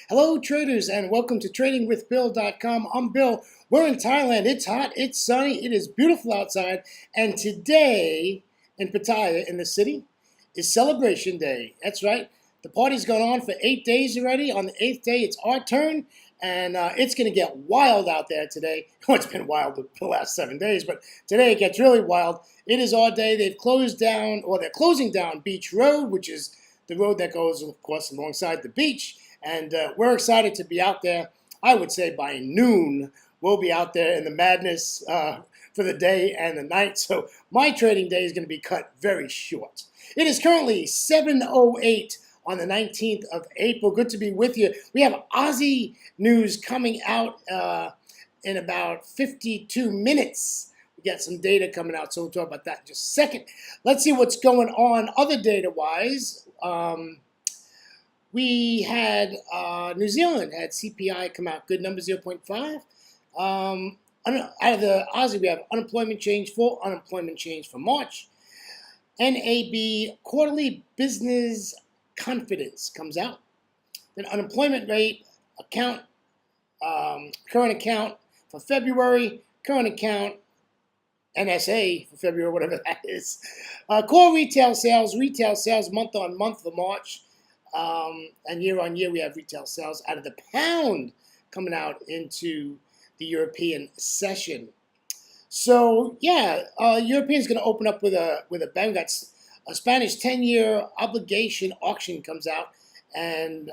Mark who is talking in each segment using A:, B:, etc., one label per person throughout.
A: Hello traders and welcome to tradingwithbill.com. I'm Bill. We're in Thailand. It's hot, it's sunny, it is beautiful outside. And today in Pattaya in the city is Celebration Day. That's right. The party's gone on for 8 days already. On the 8th day, it's our turn. And it's going to get wild out there today. Well, it's been wild the last 7 days, but today it gets really wild. It is our day. They've closed down, or they're closing down Beach Road, which is the road that goes, of course, alongside the beach. And we're excited to be out there. I would say by noon, we'll be out there in the madness for the day and the night. So my trading day is going to be cut very short. It is currently 7:08 on the 19th of April. Good to be with you. We have Aussie news coming out in about 52 minutes. We got some data coming out, so we'll talk about that in just a second. Let's see what's going on other data-wise. We had New Zealand had CPI come out, good number, 0.5. Out of the Aussie, we have unemployment change, full unemployment change for March. NAB quarterly business confidence comes out. Then unemployment rate, account, current account for February, current account, NSA for February, whatever that is. Core retail sales month on month for March. And year on year, we have retail sales out of the pound coming out into the European session. So yeah, Europeans going to open up with a bang. That's a Spanish 10-year obligation auction comes out, and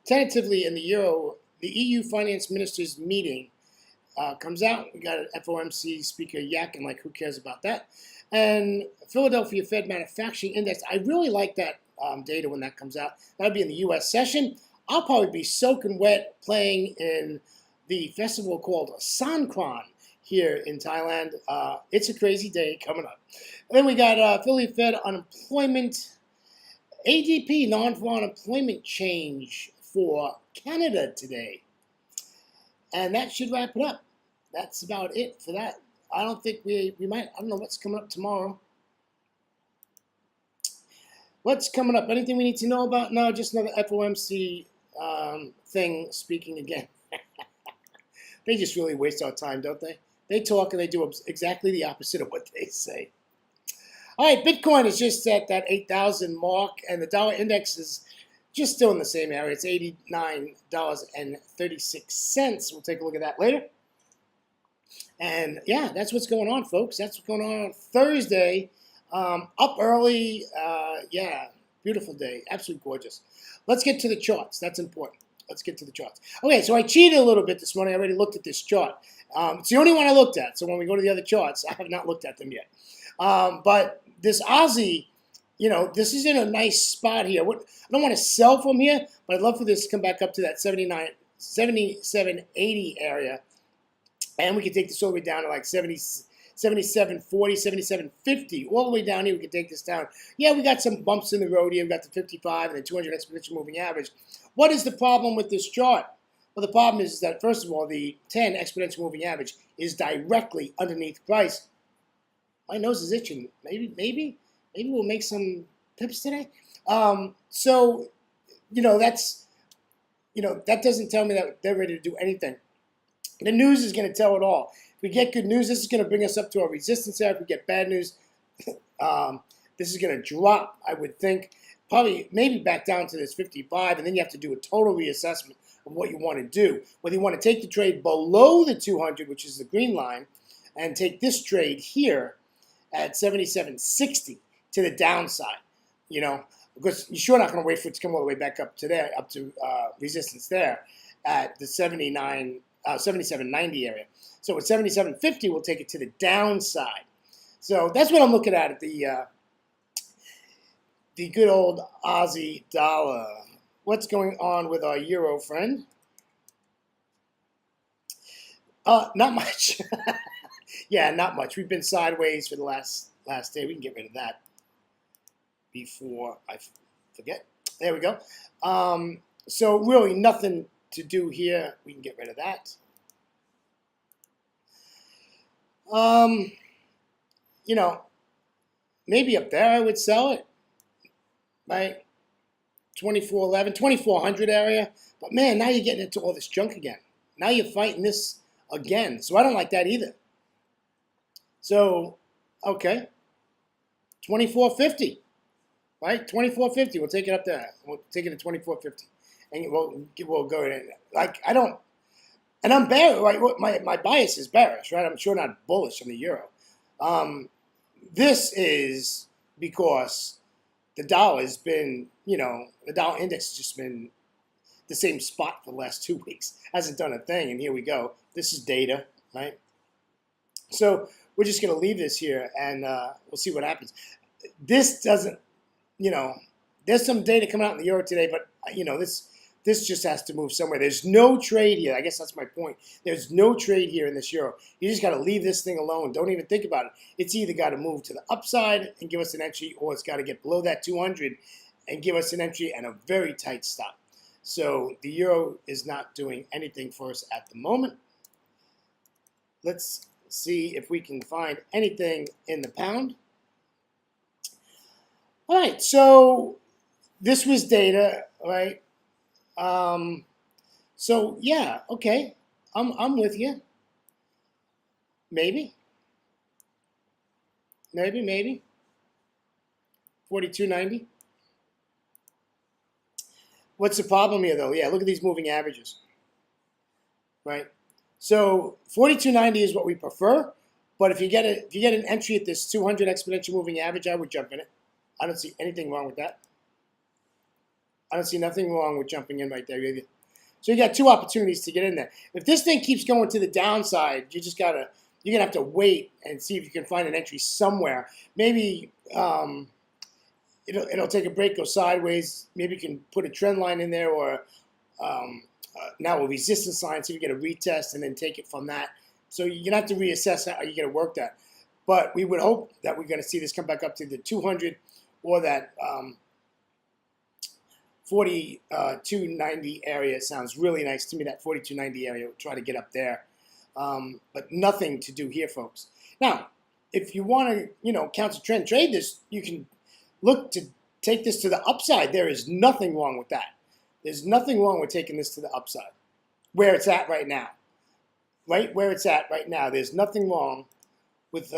A: tentatively in the euro, the EU finance ministers meeting comes out. We got an FOMC speaker yakking like, who cares about that? And Philadelphia Fed Manufacturing Index. I really like that data when that comes out. That'll be in the U.S. session. I'll probably be soaking wet playing in the festival called Songkran here in Thailand. It's a crazy day coming up. And then we got Philly Fed unemployment, ADP non-farm unemployment change for Canada today. And that should wrap it up. That's about it for that. I don't think we might, I don't know what's coming up tomorrow. What's coming up? Anything we need to know about? No, just another FOMC thing speaking again. They just really waste our time, don't they? They talk and they do exactly the opposite of what they say. All right, Bitcoin is just at that 8,000 mark, and the dollar index is just still in the same area. It's $89.36. We'll take a look at that later. And yeah, that's what's going on, folks. That's what's going on Thursday. Up early, yeah, beautiful day, absolutely gorgeous. Let's get to the charts. That's important. Let's get to the charts. Okay, so I cheated a little bit this morning. I already looked at this chart. It's the only one I looked at. So when we go to the other charts, I have not looked at them yet. But this Aussie, you know, this is in a nice spot here. I don't want to sell from here, but I'd love for this to come back up to that 77.80 area. And we can take this all the way down to like 77.40, 77.50, all the way down here. We can take this down. Yeah, we got some bumps in the road here. We got the 55 and the 200 exponential moving average. What is the problem with this chart? Well, the problem is that, first of all, the 10 exponential moving average is directly underneath price. My nose is itching. Maybe we'll make some pips today. So, that doesn't tell me that they're ready to do anything. The news is going to tell it all. If we get good news, this is going to bring us up to our resistance area. If we get bad news, this is going to drop, I would think, probably maybe back down to this 55, and then you have to do a total reassessment of what you want to do. Whether you want to take the trade below the 200, which is the green line, and take this trade here at 77.60 to the downside, because you're sure not going to wait for it to come all the way back up to there, up to resistance there at the 77.90 area. So at 77.50, we'll take it to the downside. So that's what I'm looking at the good old Aussie dollar. What's going on with our euro friend? Not much. Yeah, not much. We've been sideways for the last day. We can get rid of that before I forget. There we go. So really nothing to do here. We can get rid of that. Maybe up there I would sell it, right? 2411, 2400 area. But man, now you're getting into all this junk again. Now you're fighting this again. So I don't like that either. So, okay, 2450, right? 2450. We'll take it up there. We'll take it to 2450, and we'll go in. Like I don't, and I'm bearish. Right? My bias is bearish, right? I'm sure not bullish on the euro. This is because the dollar has been, the dollar index has just been the same spot for the last 2 weeks. Hasn't done a thing, and here we go. This is data, right? So we're just going to leave this here, and we'll see what happens. This doesn't, there's some data coming out in the euro today, but, this just has to move somewhere. There's no trade here. I guess that's my point. There's no trade here in this euro. You just got to leave this thing alone. Don't even think about it. It's either got to move to the upside and give us an entry, or it's got to get below that 200 and give us an entry and a very tight stop. So the euro is not doing anything for us at the moment. Let's see if we can find anything in the pound. All right, so this was data, right? So yeah, okay, I'm with you. Maybe. 42.90. What's the problem here, though? Yeah, look at these moving averages, right? So 42.90 is what we prefer, but if you get an entry at this 200 exponential moving average, I would jump in it. I don't see anything wrong with that. I don't see nothing wrong with jumping in right there either. So you got two opportunities to get in there. If this thing keeps going to the downside, you're gonna have to wait and see if you can find an entry somewhere. Maybe it'll take a break, go sideways. Maybe you can put a trend line in there, or now a resistance line, see if you get a retest and then take it from that. So you're gonna have to reassess how you're gonna work that. But we would hope that we're gonna see this come back up to the 200 or that 42.90 area. Sounds really nice to me. That 42.90 area. We'll try to get up there, but nothing to do here, folks. Now, if you want to, counter trend trade this, you can look to take this to the upside. There is nothing wrong with that. There's nothing wrong with taking this to the upside, where it's at right now. Right where it's at right now. There's nothing wrong with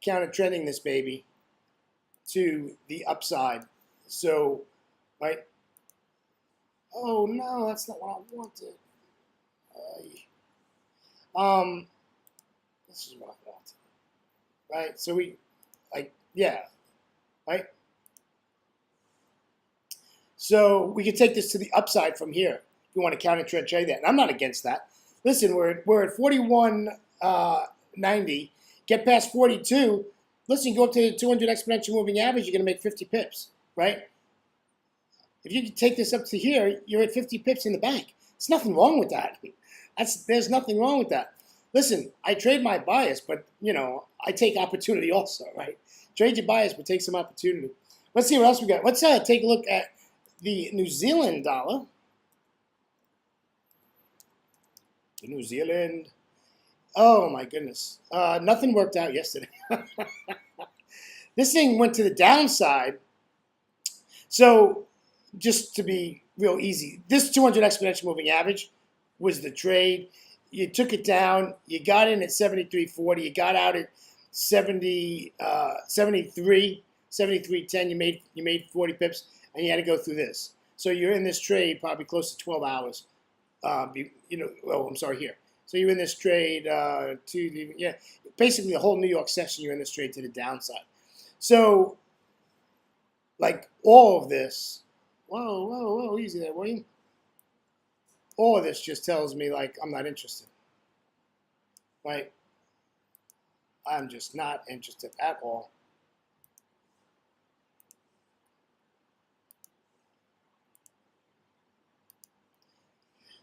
A: counter trending this baby to the upside. So. Right? Oh no, that's not what I wanted. This is what I wanted. Right? So right? So we could take this to the upside from here. If you want to counter trend trade that. And I'm not against that. Listen, we're at 41.90. Get past 42. Listen, go up to the 200 exponential moving average, you're going to make 50 pips, right? If you can take this up to here, you're at 50 pips in the bank. There's nothing wrong with that. There's nothing wrong with that. Listen, I trade my bias, but, I take opportunity also, right? Trade your bias, but take some opportunity. Let's see what else we got. Let's take a look at the New Zealand dollar. The New Zealand. Oh, my goodness. Nothing worked out yesterday. This thing went to the downside. So just to be real easy, this 200 exponential moving average was the trade. You took it down. You got in at 73.40. You got out at 73.10. You made 40 pips, and you had to go through this. So you're in this trade probably close to 12 hours. I'm sorry, here. So you're in this trade basically the whole New York session. You're in this trade to the downside. So, like all of this. Whoa, easy there, William. All of this just tells me, like, I'm not interested, right? I'm just not interested at all.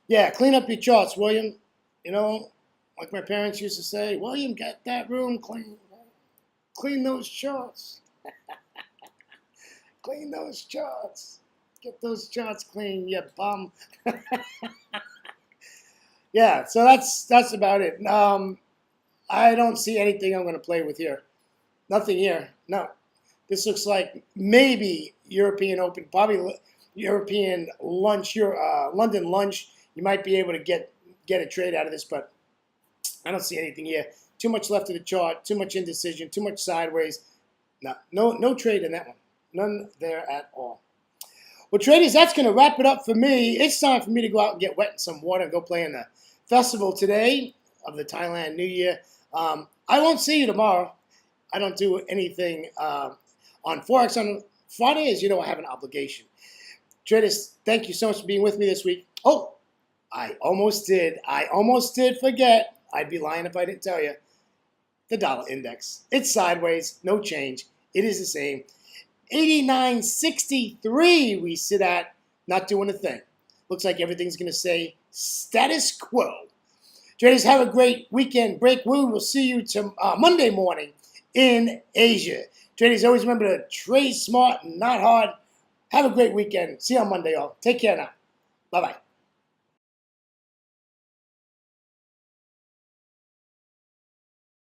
A: Yeah, clean up your charts, William. Like my parents used to say, William, get that room clean. Clean those charts. Clean those charts. Get those charts clean, you bum. Yeah, so that's about it. I don't see anything I'm going to play with here. Nothing here. No. This looks like maybe European Open. Probably European lunch, your London lunch, you might be able to get a trade out of this, but I don't see anything here. Too much left of the chart, too much indecision, too much sideways. No trade in that one. None there at all. Well, traders, that's going to wrap it up for me. It's time for me to go out and get wet in some water and go play in the festival today of the Thailand New Year. I won't see you tomorrow. I don't do anything on Forex on Friday. As you know, I have an obligation. Traders, thank you so much for being with me this week. Oh, I almost did forget. I'd be lying if I didn't tell you. The dollar index. It's sideways, no change. It is the same. 89.63 we sit at, not doing a thing. Looks like everything's going to say status quo. Traders, have a great weekend break. We will see you Monday morning in Asia. Traders, always remember to trade smart and not hard. Have a great weekend. See you on Monday, all. Take care now. Bye-bye.